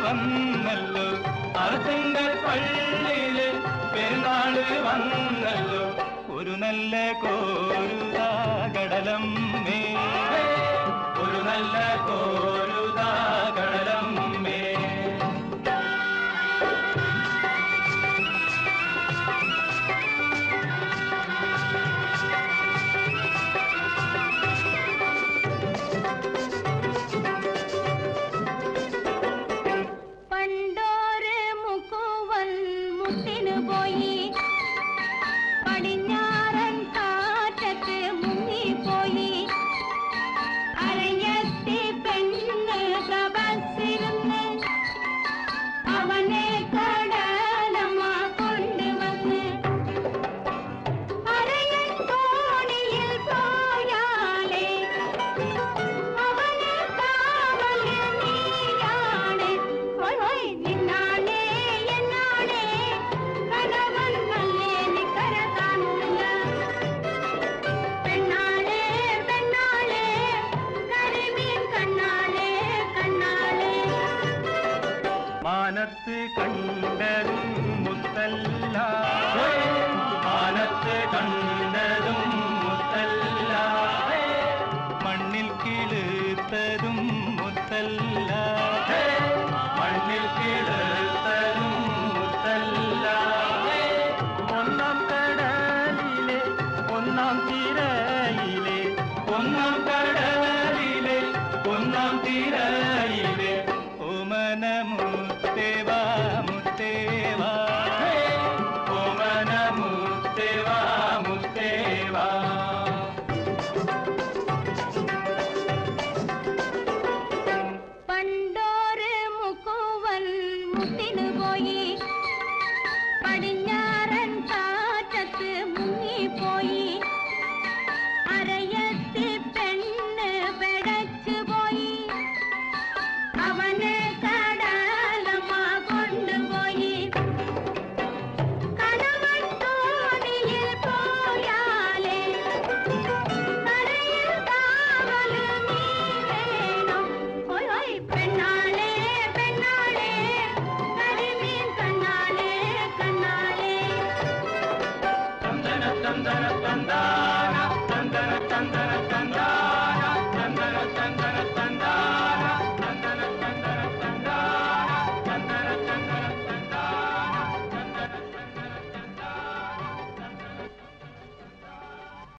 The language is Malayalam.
വന്നല്ലോ അർത്തിങ്കൽ പള്ളിയില് പെരുന്നാള് വന്നല്ലോ ഒരു നല്ല കോരുതാ കടലമ്മേ ഒരു നല്ല കോരുതാ കടലമ്മേ മാനത്ത് കണ്ടതും മുത്തല്ല മാനത്ത് കണ്ടതും മുത്തല്ല മണ്ണിൽ കിളുത്തതും മുത്തല്ല മണ്ണിൽ കിളുത്തതും മുത്തല്ല ഒന്നാം കടലിലെ ഒന്നാം തിരയിലെ ഒന്നാം കടലിലെ ഒന്നാം തിരയിലെ ഓമനമുത്തേവാ മുത്തേവാ ഓമനമുത്തേവാ മുത്തേവാ പണ്ടോര് മുക്കുവൻ മുത്തിനു പോയി പടിഞ്ഞാറൻ കാറ്റത്ത് മുങ്ങിപ്പോയി അരയത്തി പെണ്ണ് പെടച്ചു പോയി അവനെ കടലമ്മ കൊണ്ടുപോയി കടവൻ തോണിയിൽ പോയാലേ കരയിൽ കാവല് നീ വേണം ഓയ് ഓയ് പെണ്ണാളെ പെണ്ണാളെ കരിമീൻ കണ്ണാളെ കണ്ണാളെ തന്തന തന്തന തന്താ